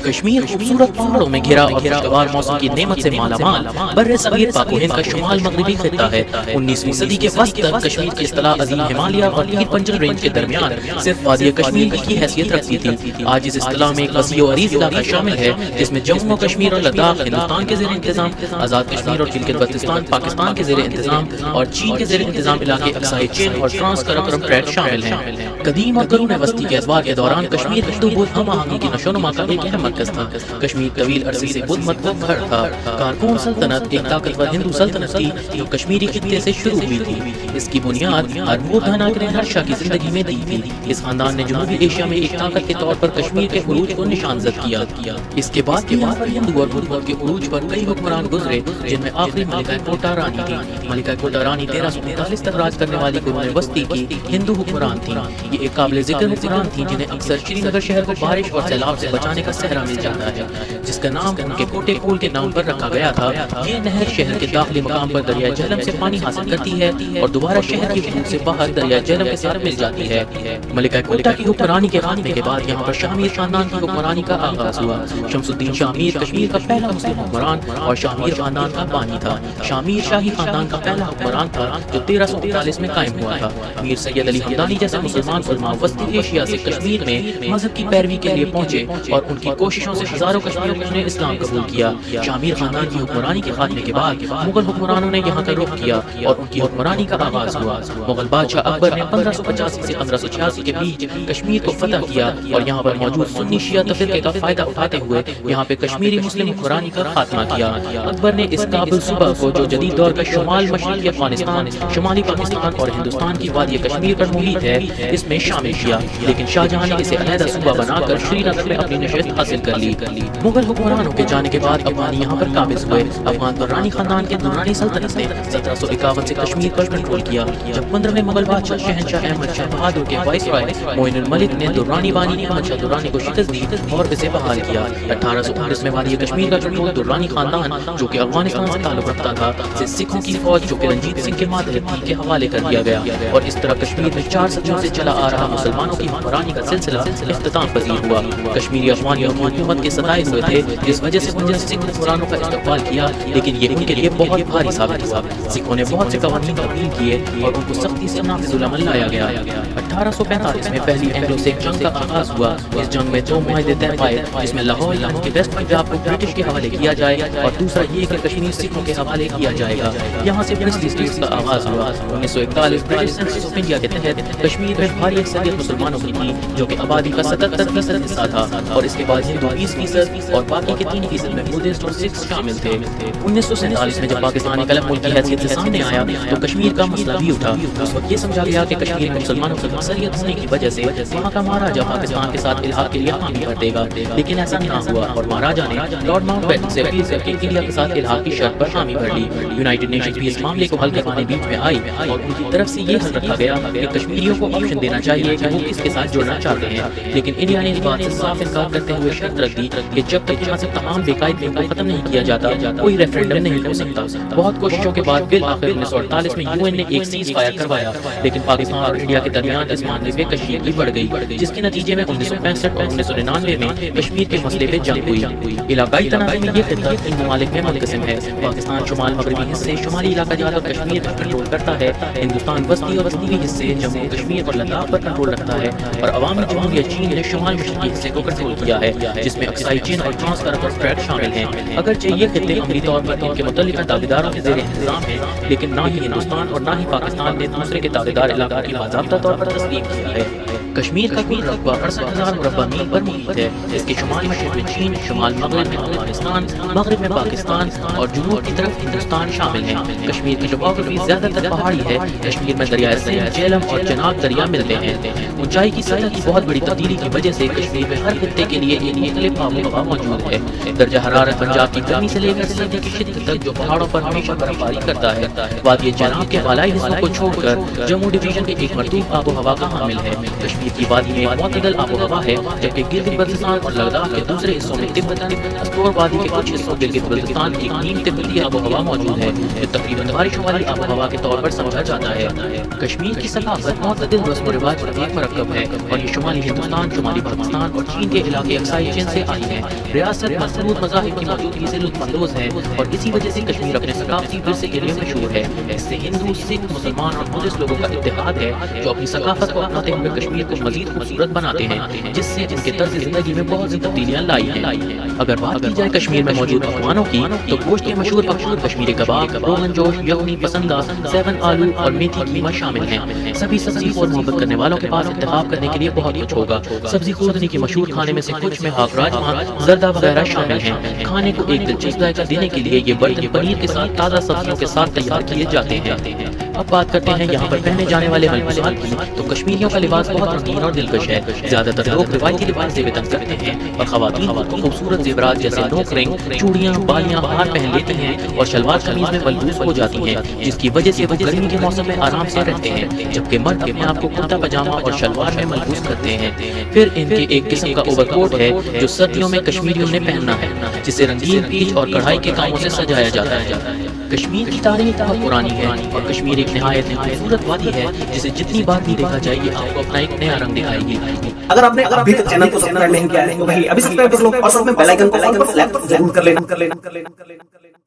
کشمیر خوبصورت پہاڑوں میں گھرا اور خوشگوار موسم کی نعمت سے مالا مال بر صغیر پاک و ہند کا شمال مغربی خطہ ہے۔ 19ویں صدی کے وسط تک کشمیر کی اصطلاح عظیم ہمالیہ اور پیر پنجل رینج کے درمیان صرف وادی کشمیر کی حیثیت رکھتی تھی۔ آج اس اصطلاح میں ایک وسیع و عریض علاقہ شامل ہے جس میں جموں و کشمیر اور لداخ ہندوستان کے زیر انتظام، آزاد کشمیر اور گلگت بلتستان پاکستان کے زیر انتظام اور چین کے زیر انتظام علاقے اکسائی چین اور ٹرانس کراکرم ٹریٹ شامل ہیں۔ قدیم اور قرون وسطی کے ادوار کے دوران کشمیر ہندو بدھ ہم آہنگی کی نشو و نما کا ایک اہم مرکز تھا۔ کشمیر طویل عرصے سے بدھ مت کا گھر تھا۔ کارکون سلطنت ایک طاقتور ہندو سلطنت تھی جو کشمیری خطے سے شروع ہوئی تھی۔ اس کی بنیاد ہرمودھاناک نے ہرشا کی زندگی میں دی تھی۔ اس خاندان نے جنوبی ایشیا میں ایک طاقت کے طور پر کشمیر کے عروج کو نشاندہی کیا۔ اس کے بعد یہاں پر ہندو اور بدھ مت کے عروج پر کئی حکمران گزرے جن میں آخری ملکہ کوٹا رانی تھی۔ ملکہ کوٹا رانی 1345 تک راج کرنے والی قرون وسطی کی ہندو حکمران تھی۔ یہ ایک قابل ذکر حکمران تھی جنہیں اکثر شری نگر شہر کو بارش اور سیلاب سے بچانے کا صحرا مل جاتا ہے، جس کا نام ان کے کوٹے پول کے نام پر رکھا گیا تھا۔ یہ نہر شہر کے داخلی مقام پر دریائے جہلم سے پانی حاصل کرتی ہے اور دوبارہ شہر کی حدود سے باہر دریائے جہلم کے ساتھ مل جاتی ہے۔ ملکہ کوٹا کی حکمرانی کے خاتمے کے بعد یہاں پر شاہ میر خاندان کی حکمرانی کا آغاز ہوا۔ شمس الدین شاہ میر کشمیر کا پہلا مسلم حکمران اور شاہ میر خاندان کا بانی تھا۔ شاہ میر شاہی خاندان کا پہلا حکمران تھا جو 1339 میں قائم ہوا تھا۔ میر سید علی حمدانی جیسے مسلمان علماء وسطی ایشیا سے کشمیر میں مذہب کی پیروی کے لیے پہنچے اور ان کی کوششوں سے ہزاروں کشمیریوں نے اسلام قبول کیا۔ شاہ میر خاندان کی حکمرانی کے خاتمے کے بعد مغل حکمرانوں نے یہاں کا رخ کیا اور ان کی حکمرانی کا آغاز ہوا۔ مغل بادشاہ اکبر نے 1585 سے 1586 کے بیچ کشمیر کو فتح کیا اور یہاں پر موجود سنی شیعہ تفرقے کا فائدہ اٹھاتے ہوئے یہاں پہ کشمیری مسلم حکمرانی کا خاتمہ کیا۔ اکبر نے اس کابل صوبہ کو جو جدید دور کا شمال مشرقی افغانستان، شمالی پاکستان اور ہندوستان کی وادی کشمیر پر محیط ہے اس میں شامل کیا، لیکن شاہجہاں نے اسے علیحدہ صوبہ بنا کر شری نگر میں اپنی نشست حاصل کر لی۔ مغل حکمرانوں کے جانے کے بعد افغانی یہاں پر قابض ہوئے۔ افغان درانی خاندان کے درانی سلطنت نے 1751 سے کشمیر پر کنٹرول کیا۔ جب 15ویں مغل بادشاہ شہنشاہ احمد شاہ بہادر کے وائس رائے معین الملک نے درانی بانی احمد شاہ درانی کو شکست دی اور اسے بحال کیا۔ 1819 میں وادی کشمیر کا کنٹرول درانی خاندان جو کہ افغانستان سے تعلق رکھتا تھا سے سکھوں کی فوج جو کہ رنجیت سنگھ کے ماتحت کے حوالے کر دیا گیا اور اس طرح کشمیر میں 4 صدیوں سے چلا آ رہا مسلمانوں کی حکمرانی کا سلسلہ اختتام پذیر ہوا۔ کشمیری افغانیوں کی حکومت کے ستائے ہوئے تھے جس وجہ سے انہوں نے سکھ حکمرانوں کا استقبال کیا، لیکن یہ ان کے لیے بہت بھاری ثابت ہوا۔ سکھوں نے بہت سے قوانین تبدیل کیے اور ان کو سختی سے نافذ العمل لایا گیا۔ 1845 میں پہلی اینگلو سکھ جنگ کا آغاز ہوا۔ اس جنگ میں 2 معاہدے طے پائے جس میں لاہور کے ویسٹ پنجاب کو برٹش کے حوالے کیا جائے اور دوسرا یہ کہ کشمیر سکھوں کے حوالے کیا جائے گا۔ یہاں سے پرنسلی اسٹیٹس کا آغاز ہوا۔ 1941 برٹش سینسس آف انڈیا کے تحت کشمیر میں بھاری اکثریت مسلمانوں کی تھی جو کہ آبادی کا 77% حصہ تھا اور اس کے بعد ہندو 20% اور باقی کے 3% میں بدھسٹ اور سکھ شامل تھے۔ 1947 میں جب پاکستان ایک الگ ملک کی حیثیت سے سامنے آیا تو کشمیر کا مسئلہ بھی اٹھا۔ اس وقت یہ سمجھا گیا کہ کشمیر میں مسلمانوں کی اکثریت ہونے کی وجہ سے وہاں کا مہاراجا پاکستان کے ساتھ الحاق کے لیے حامی کر دے گا، لیکن ایسا نہیں ہوا اور مہاراجا نے لارڈ ماؤنٹ بیٹن سے اپیل کر کے انڈیا کے ساتھ الحاق کی شرط پر حامی بھر لی۔ یونائیٹڈ نیشنز بھی اس معاملے کو حل کروانے بیچ میں آئی اور ان کی طرف سے یہ حل رکھا گیا کہ کشمیریوں کو آپشن دینا چاہیے کہ وہ کس کے ساتھ جڑنا چاہتے ہیں، لیکن انڈیا نے اس بات سے صاف انکار کرتے ہوئے شرط رکھ دی کہ جب تک یہاں سے تمام بے قاعدگیوں کو ختم نہیں کیا جاتا کوئی ریفرینڈم نہیں ہو سکتا۔ بہت کوششوں کے بعد بالآخر 1948 میں UN نے ایک سیز فائر کروایا، لیکن پاکستان اور انڈیا کے درمیان اس معاملے پہ کشیدگی بڑھ گئی جس کے نتیجے میں 1965 اور 1999 میں کشمیر کے مسئلے پہ جنگ ہوئی۔ علاقائی تنازع میں یہ خطہ 3 ممالک میں منقسم ہے۔ پاکستان شمال مغربی حصے شمالی علاقہ جات اور کشمیر پر کنٹرول کرتا ہے، ہندوستان وسطی اور جنوبی حصے جموں کشمیر اور لداخ پر کنٹرول رکھتا ہے، اور عوامی جمہوریہ چین نے شمال مشرقی حصے کو کنٹرول کیا ہے جس میں اکسائی چین اور ٹرانس کراکرم ٹریٹ شامل ہیں۔ اگرچہ یہ خطے عملی طور پر ان کے متعلقہ دعویداروں کے زیر انتظام ہیں، لیکن نہ ہی ہندوستان اور نہ ہی پاکستان نے دوسرے کے دعویدار علاقوں کی باضابطہ طور پر تسلیم کیا ہے۔ کشمیر کا کل رقبہ 68,000 مربع میل پر محیط ہے۔ اس کے شمال مشرق میں چین، شمال مغرب میں افغانستان، مغرب میں پاکستان اور جنوب کی طرف ہندوستان شامل ہیں۔ کشمیر کی ٹوپوگرافی زیادہ تر پہاڑی ہے۔ کشمیر میں دریائے سندھ، جہلم اور چناب دریا ملتے ہیں۔ اونچائی کی سطح کی بہت بڑی تبدیلی کی وجہ سے کشمیر میں ہر خطے کے لیے ایک مختلف آب و ہوا موجود ہے۔ درجہ حرارت پنجاب کی گرمی سے لے کر سردی کی شدت تک جو پہاڑوں پر ہمیشہ برفباری کرتا ہے، وادی چناب کے بالائی حصوں کو چھوڑ کر جموں ڈویژن کے ایک مرطوب آب و ہوا کا حامل ہے۔ کشمیر کی وادی میں معتدل آب و ہوا ہے، جبکہ گلگت بلتستان اور لداخ کے دوسرے حصوں میں تبتاً استور وادی کے کچھ حصوں گلگت بلتستان کی نیم تبتی آب و ہوا موجود ہے، جو تقریباً بارشوں والی آب و ہوا کے طور پر سمجھا جاتا ہے۔ کشمیر کی ثقافت معتدل رسم و رواج پر ایک مرکب ہے اور یہ شمالی ہندوستان، شمالی پاکستان اور چین کے علاقے اقصائی چین سے آئی ہے۔ ریاست محدود مذاہب کی موجودگی سے لطف اندوز ہے اور اسی وجہ سے کشمیر اپنے ثقافتی ورثے کے لیے مشہور ہے۔ اس سے ہندو، سکھ، مسلمان اور بدھسٹ لوگوں کا اتحاد ہے جو اپنی ثقافت کو اپناتے ہوئے کشمیر کو مزید خوبصورت بناتے ہیں، جس سے ان کے طرز زندگی میں بہت سی تبدیلیاں لائی ہیں۔ اگر بات کی جائے کشمیر میں موجود پکوانوں کی تو گوشت کے مشہور پکوان کشمیری کباب، روغن جوش، یخنی، پسندہ، سیون آلو اور میتھی قیمہ شامل ہیں۔ سبھی سبزی اور محبت کرنے والوں کے پاس انتخاب کرنے کے لیے بہت کچھ ہوگا۔ سبزی خوردنی کی مشہور کھانے میں سے کچھ میں ہاک راجما، زردہ وغیرہ شامل ہیں۔ کھانے کو ایک دلچسپ ذائقہ دینے کے لیے یہ برتن پنیر کے ساتھ تازہ سبزیوں کے ساتھ تیار کیے جاتے ہیں۔ اب بات کرتے ہیں یہاں پر پہنے جانے والے ملبوسات کی، تو کشمیریوں کا لباس بہت رنگین اور دلکش ہے۔ زیادہ تر لوگ روایتی لباس سے وطن کرتے ہیں اور خواتین خوبصورت زیورات جیسے نوک رنگ، چوڑیاں، بالیاں، ہار پہن لیتی ہیں اور شلوار قمیض میں ملبوس ہو جاتی ہیں، جس کی وجہ سے وہ گرمی کے موسم میں آرام سے رہتے ہیں، جبکہ مرد اپنے آپ کو کرتا پاجامہ اور شلوار میں ملبوس کرتے ہیں۔ پھر ان کے ایک قسم کا اوور کوٹ ہے جو سردیوں میں کشمیریوں نے پہننا ہے، جسے رنگین پیچ اور کڑھائی کے کاموں سے سجایا جاتا ہے۔ کشمیر کی تاریخ بہت پرانی ہے اور کشمیر ایک نہایت خوبصورت وادی ہے جسے جتنی بار بھی دیکھا جائے گی آپ کو اپنا ایک نیا رنگ دکھائے گی۔ اگر آپ نے ابھی تک چینل کو سبسکرائب نہیں کیا ہے تو بھائی ابھی سبسکرائب کر لو اور ساتھ میں بیل آئکن کو ضرور کر لینا۔